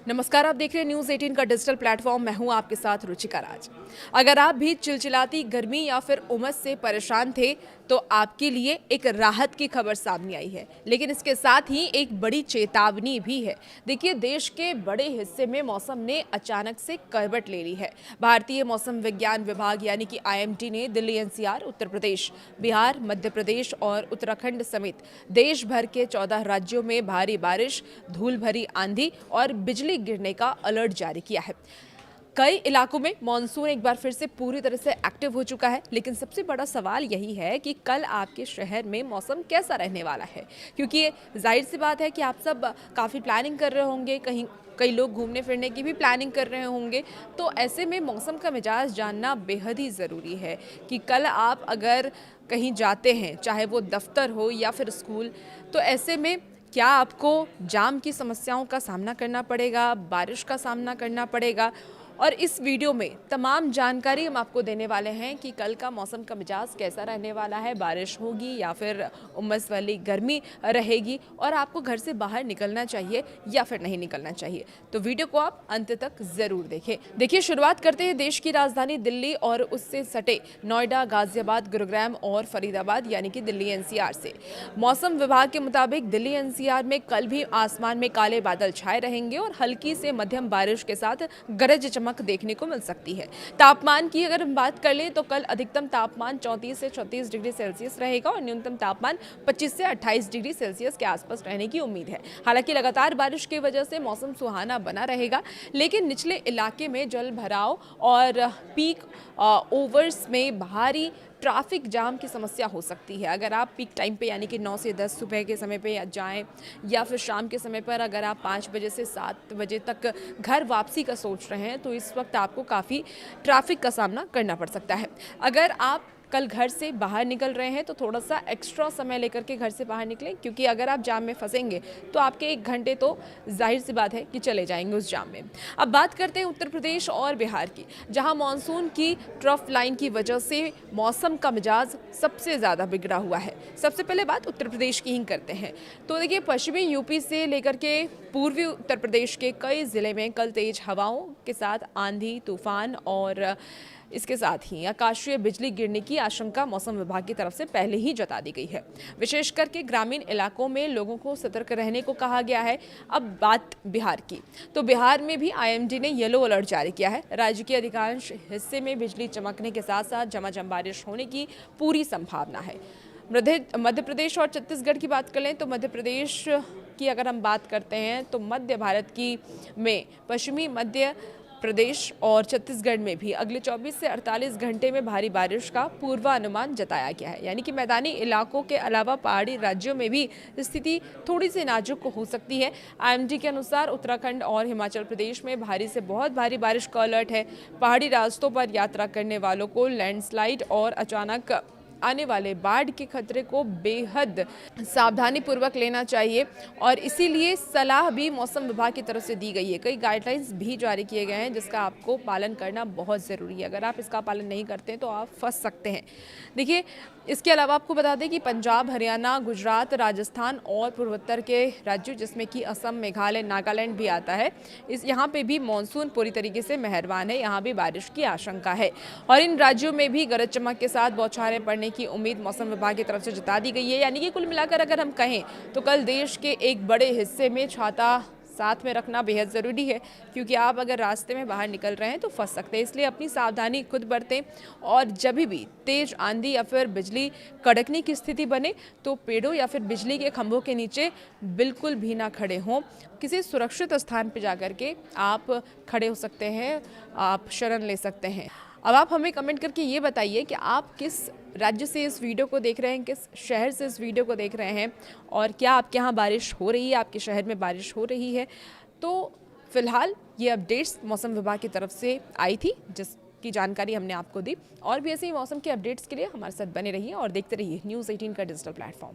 नमस्कार, आप देख रहे हैं न्यूज़ 18 का डिजिटल प्लेटफॉर्म। मैं हूं आपके साथ रुचिका राज। अगर आप भी चिलचिलाती गर्मी या फिर उमस से परेशान थे तो आपके लिए एक राहत की खबर सामने आई है, लेकिन इसके साथ ही एक बड़ी चेतावनी भी है। देखिए, देश के बड़े हिस्से में मौसम ने अचानक से करवट ले ली है। भारतीय मौसम विज्ञान विभाग यानी कि IMD ने दिल्ली NCR, उत्तर प्रदेश, बिहार, मध्य प्रदेश और उत्तराखंड समेत देश भर के 14 राज्यों में भारी बारिश, धूल भरी आंधी और बिजली गिरने का अलर्ट जारी किया है। कई इलाकों में मॉनसून एक बार फिर से पूरी तरह से एक्टिव हो चुका है, लेकिन सबसे बड़ा सवाल यही है कि कल आपके शहर में मौसम कैसा रहने वाला है, क्योंकि ये जाहिर सी बात है कि आप सब काफ़ी प्लानिंग कर रहे होंगे, कई लोग घूमने फिरने की भी प्लानिंग कर रहे होंगे। तो ऐसे में मौसम का मिजाज जानना बेहद ही ज़रूरी है कि कल आप अगर कहीं जाते हैं, चाहे वो दफ्तर हो या फिर स्कूल, तो ऐसे में क्या आपको जाम की समस्याओं का सामना करना पड़ेगा, बारिश का सामना करना पड़ेगा। और इस वीडियो में तमाम जानकारी हम आपको देने वाले हैं कि कल का मौसम का मिजाज कैसा रहने वाला है, बारिश होगी या फिर उमस वाली गर्मी रहेगी, और आपको घर से बाहर निकलना चाहिए या फिर नहीं निकलना चाहिए। तो वीडियो को आप अंत तक ज़रूर देखें। देखिए, शुरुआत करते हैं देश की राजधानी दिल्ली और उससे सटे नोएडा, गाजियाबाद, गुरुग्राम और फरीदाबाद यानी कि दिल्ली NCR से। मौसम विभाग के मुताबिक दिल्ली NCR में कल भी आसमान में काले बादल छाए रहेंगे और हल्की से मध्यम बारिश के साथ गरज चमक देखने को मिल सकती है। तापमान की अगर हम बात कर लें तो कल अधिकतम तापमान 34 से 36 डिग्री सेल्सियस रहेगा और न्यूनतम तापमान 25 से 28 डिग्री सेल्सियस के आसपास रहने की उम्मीद है। हालांकि लगातार बारिश की वजह से मौसम सुहाना बना रहेगा, लेकिन निचले इलाके में जल भराव और पीक ओवर्स में भारी ट्रैफिक जाम की समस्या हो सकती है। अगर आप पीक टाइम पे यानी कि 9 से 10 सुबह के समय पे जाएं या फिर शाम के समय पर अगर आप 5 बजे से 7 बजे तक घर वापसी का सोच रहे हैं तो इस वक्त आपको काफ़ी ट्रैफिक का सामना करना पड़ सकता है। अगर आप कल घर से बाहर निकल रहे हैं तो थोड़ा सा एक्स्ट्रा समय लेकर के घर से बाहर निकलें, क्योंकि अगर आप जाम में फंसेंगे तो आपके 1 घंटे तो जाहिर सी बात है कि चले जाएंगे उस जाम में। अब बात करते हैं उत्तर प्रदेश और बिहार की, जहां मॉनसून की ट्रफ लाइन की वजह से मौसम का मिजाज सबसे ज़्यादा बिगड़ा हुआ है। सबसे पहले बात उत्तर प्रदेश की ही करते हैं। तो देखिए, पश्चिमी UP से लेकर के पूर्वी उत्तर प्रदेश के कई ज़िले में कल तेज हवाओं के साथ आंधी, तूफान और इसके साथ ही आकाशीय बिजली गिरने की आशंका मौसम विभाग की तरफ से पहले ही जता दी गई है। विशेष करके ग्रामीण इलाकों में लोगों को सतर्क रहने को कहा गया है। अब बात बिहार की, तो बिहार में भी IMD ने येलो अलर्ट जारी किया है। राज्य के अधिकांश हिस्से में बिजली चमकने के साथ साथ झमाझम बारिश होने की पूरी संभावना है। मध्य प्रदेश और छत्तीसगढ़ की बात कर लें तो मध्य प्रदेश की अगर हम बात करते हैं तो मध्य भारत की में पश्चिमी मध्य प्रदेश और छत्तीसगढ़ में भी अगले 24 से 48 घंटे में भारी बारिश का पूर्वानुमान जताया गया है। यानी कि मैदानी इलाकों के अलावा पहाड़ी राज्यों में भी स्थिति थोड़ी सी नाजुक हो सकती है। IMD के अनुसार उत्तराखंड और हिमाचल प्रदेश में भारी से बहुत भारी बारिश का अलर्ट है। पहाड़ी रास्तों पर यात्रा करने वालों को लैंडस्लाइड और अचानक आने वाले बाढ़ के खतरे को बेहद सावधानी पूर्वक लेना चाहिए, और इसीलिए सलाह भी मौसम विभाग की तरफ से दी गई है। कई गाइडलाइंस भी जारी किए गए हैं जिसका आपको पालन करना बहुत ज़रूरी है। अगर आप इसका पालन नहीं करते हैं तो आप फंस सकते हैं। देखिए, इसके अलावा आपको बता दें कि पंजाब, हरियाणा, गुजरात, राजस्थान और पूर्वोत्तर के राज्यों जिसमें कि असम, मेघालय, नागालैंड भी आता है, यहाँ पे भी मानसून पूरी तरीके से मेहरबान है। यहाँ भी बारिश की आशंका है और इन राज्यों में भी गरज चमक के साथ बौछारें पड़ने की उम्मीद मौसम विभाग की तरफ से जता दी गई है। यानी कि कुल मिलाकर अगर हम कहें तो कल देश के एक बड़े हिस्से में छाता साथ में रखना बेहद ज़रूरी है, क्योंकि आप अगर रास्ते में बाहर निकल रहे हैं तो फंस सकते हैं। इसलिए अपनी सावधानी खुद बरतें और जब भी तेज आंधी या फिर बिजली कड़कने की स्थिति बने तो पेड़ों या फिर बिजली के खंभों के नीचे बिल्कुल भी ना खड़े हों। किसी सुरक्षित स्थान पर जाकर के आप खड़े हो सकते हैं, आप शरण ले सकते हैं। अब आप हमें कमेंट करके ये बताइए कि आप किस राज्य से इस वीडियो को देख रहे हैं, किस शहर से इस वीडियो को देख रहे हैं, और क्या आपके यहाँ बारिश हो रही है, आपके शहर में बारिश हो रही है। तो फिलहाल ये अपडेट्स मौसम विभाग की तरफ से आई थी जिसकी जानकारी हमने आपको दी, और भी ऐसे ही मौसम के अपडेट्स के लिए हमारे साथ बने रहिए और देखते रहिए न्यूज़ 18 का डिजिटल प्लेटफॉर्म।